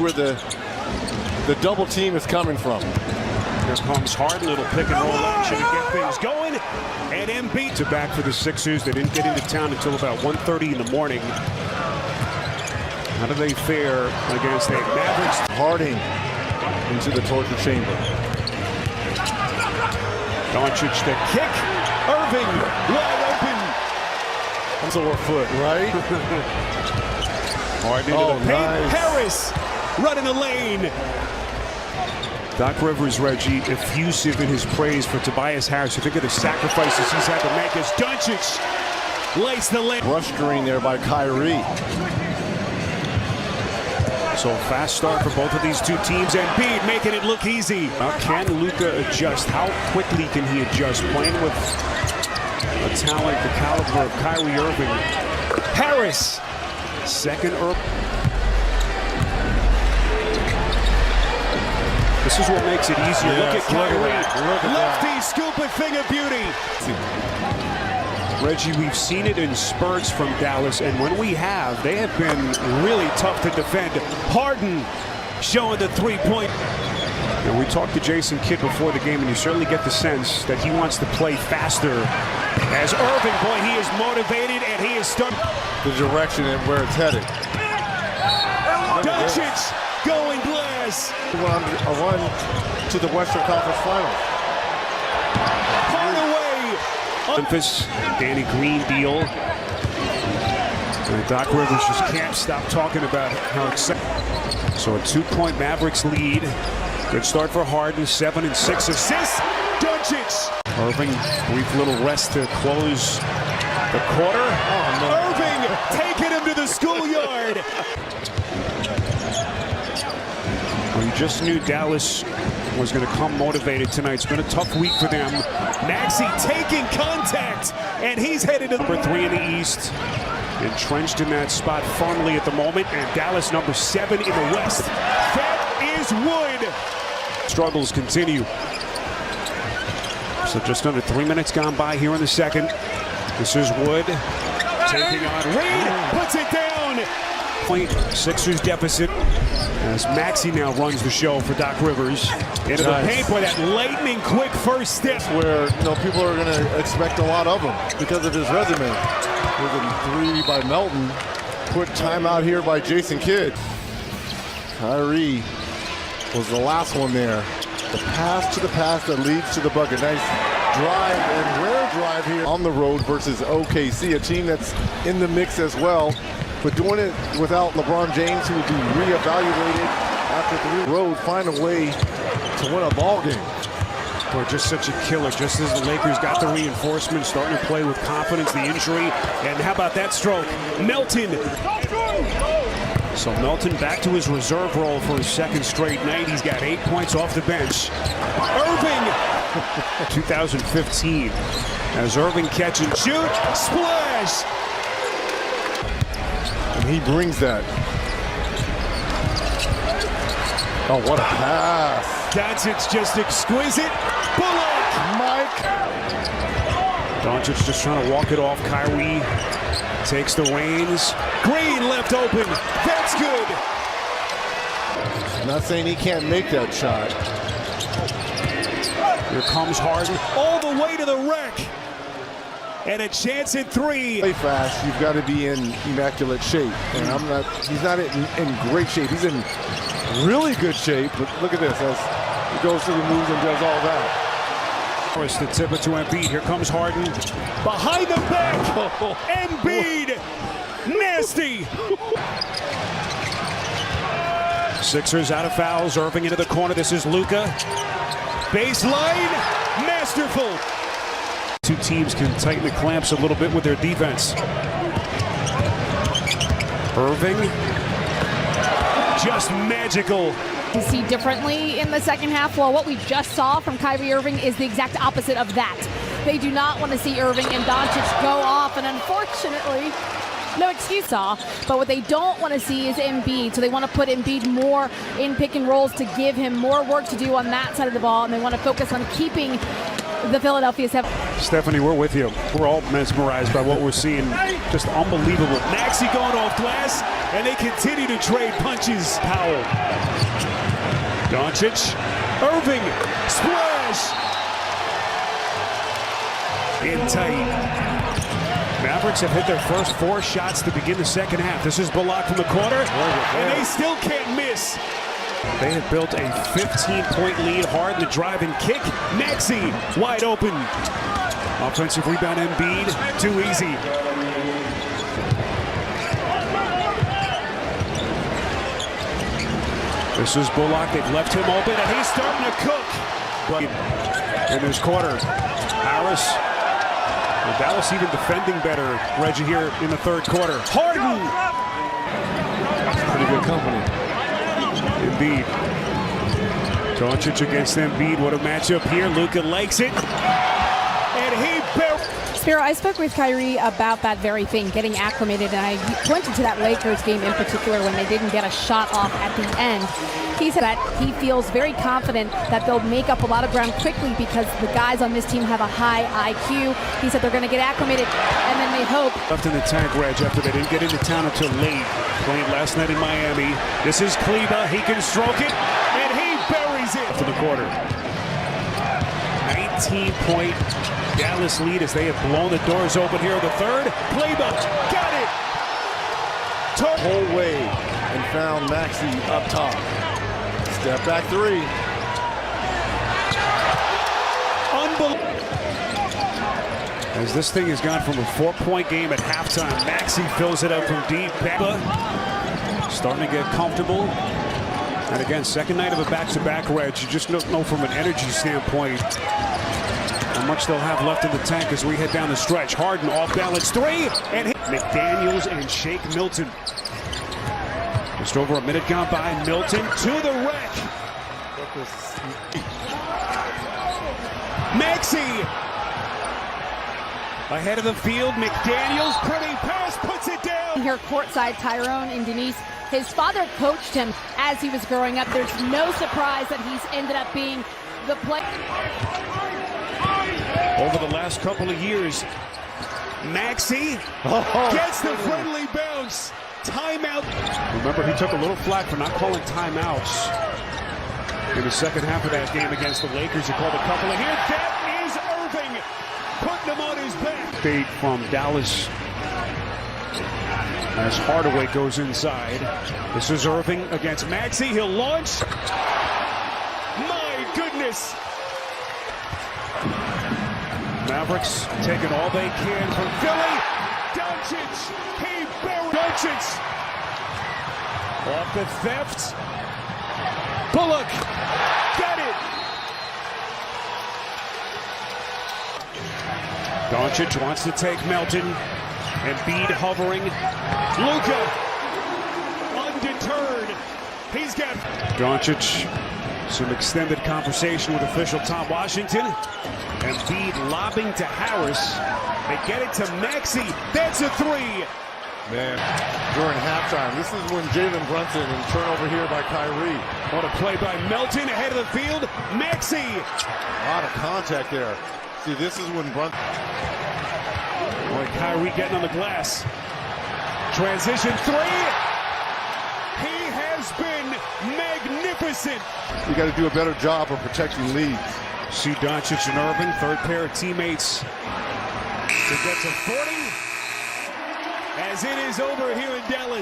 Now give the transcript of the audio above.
Where the double team is coming from. Here comes Harden, little pick and roll action to get things going. And Embiid to back for the Sixers. They didn't get into town until about 1:30 in the morning. How do they fare against the Mavericks? Harding into the torture chamber. Doncic the kick. Irving wide open. Sore foot, right? Harden into the paint. Nice. Harris running the lane. Doc Rivers, Reggie, effusive in his praise for Tobias Harris. You think of the sacrifices he's had to make as Doncic lays the lane. Rush screen there by Kyrie. So a fast start for both of these two teams. Embiid making it look easy. Can Luka adjust? How quickly can he adjust? Playing with a talent the caliber of Kyrie Irving. Harris, second This is what makes it easier. Yes, look at Kyrie. Look at Lefty scoop it, thing of beauty. Reggie, we've seen it in spurts from Dallas, and when we have, they have been really tough to defend. Harden showing the three-point. And we talked to Jason Kidd before the game, and you certainly get the sense that he wants to play faster. As Irving, boy, he is motivated, and he is stuck. The direction and where it's headed. Doncic going glass. A run to the Western Conference Finals. Memphis, Danny Green deal. And Doc Rivers just can't stop talking about how exciting. So a 2-point Mavericks lead. Good start for Harden, 7 and 6 assists. Doncic. Irving, brief little rest to close the quarter. Oh, no. Irving taking him to the schoolyard. Well, you just knew Dallas was going to come motivated tonight. It's been a tough week for them. Maxey taking contact, and he's headed to number 3 in the East. Entrenched in that spot firmly at the moment, and Dallas number 7 in the West. That is Wood. Struggles continue. So just under 3 minutes gone by here in the second. This is Wood taking on Reed, puts it down. Sixers deficit as Maxey now runs the show for Doc Rivers. Into the paint for that lightning quick first step. Where people are going to expect a lot of him because of his resume. With a 3 by Melton. Quick timeout here by Jason Kidd. Kyrie was the last one there. The pass to the pass that leads to the bucket. Nice drive and rare drive here on the road versus OKC, a team that's in the mix as well. But doing it without LeBron James, who will be reevaluated after the road, find a way to win a ball game. Boy, just such a killer. Just as the Lakers got the reinforcement, starting to play with confidence, the injury. And how about that stroke? Melton. So Melton back to his reserve role for his second straight night. He's got 8 points off the bench. Irving, 2015. As Irving catch and shoot, splash. And he brings that. Oh, what a pass. Doncic just exquisite. Bullock. Mike. Doncic just trying to walk it off. Kyrie takes the reins. Green left open. That's good. Not saying he can't make that shot. Here comes Harden all the way to the rack. And a chance at 3. Play fast, you've got to be in immaculate shape. And he's not in great shape. He's in really good shape, but look at this as he goes through the moves and does all that. Force to tip it to Embiid. Here comes Harden. Behind the back. Embiid. Nasty. Sixers out of fouls. Irving into the corner. This is Luka. Baseline. Masterful. Two teams can tighten the clamps a little bit with their defense. Irving, just magical. You see differently in the second half. Well, what we just saw from Kyrie Irving is the exact opposite of that. They do not want to see Irving and Doncic go off, and unfortunately, no excuse off. But what they don't want to see is Embiid. So they want to put Embiid more in pick and rolls to give him more work to do on that side of the ball, and they want to focus on keeping the Philadelphia 7. Stephanie, we're with you. We're all mesmerized by what we're seeing. Just unbelievable. Maxey going off glass, and they continue to trade punches. Powell. Doncic. Irving. Splash. In tight. Mavericks have hit their first 4 shots to begin the second half. This is Bullock from the corner, and they still can't miss. They have built a 15-point lead. Harden the drive and kick. Maxey wide open. Offensive rebound, Embiid. Too easy. This is Bullock. They've left him open, and he's starting to cook. But in this quarter, Harris. Well, Dallas even defending better, Reggie, here in the third quarter. Harden! Pretty good company. Embiid. Doncic against Embiid. What a matchup here. Luka likes it. And he barely... Spiro, I spoke with Kyrie about that very thing, getting acclimated, and I pointed to that Lakers game in particular when they didn't get a shot off at the end. He said that he feels very confident that they'll make up a lot of ground quickly because the guys on this team have a high IQ. He said they're going to get acclimated, and then they hope. Left in the tank, Reg, after they didn't get into town until late. Playing last night in Miami. This is Kleba. He can stroke it, and he buries it to the quarter. 19-point Dallas lead as they have blown the doors open here in the third. Kleba got it. Whole way and found Maxey up top. Step back 3. Unbelievable. As this thing has gone from a 4-point game at halftime, Maxey fills it up from deep. Starting to get comfortable. And again, second night of a back-to-back, Reg. You just don't know from an energy standpoint how much they'll have left in the tank as we head down the stretch. Harden off balance 3, and hit McDaniels and Shake Milton. Just over a minute gone by. Milton to the rack. Maxey ahead of the field. McDaniels, pretty pass, puts it down. Here courtside, Tyrone and Denise. His father coached him as he was growing up. There's no surprise that he's ended up being the player. Over the last couple of years, Maxey gets the friendly bounce. Timeout. Remember, he took a little flack for not calling timeouts in the second half of that game against the Lakers. He called a couple, and here that is Irving putting him on his back. Fade from Dallas as Hardaway goes inside. This is Irving against Maxey. He'll launch. My goodness. Mavericks taking all they can from Philly. Doncic. He buried Doncic. Off the theft. Bullock. Got it. Doncic wants to take Melton. Embiid hovering. Luka. Undeterred. He's got Doncic. Some extended conversation with official Tom Washington. Embiid lobbing to Harris. They get it to Maxey. That's a 3. Man, during halftime, this is when Jalen Brunson and turnover here by Kyrie. What a play by Melton ahead of the field. Maxey. A lot of contact there. See, this is when Brunson. Boy, Kyrie getting on the glass. Transition 3. He has been magnificent. You got to do a better job of protecting leads. See Doncic and Irving, third pair of teammates to get to 40. As it is over here in Dallas.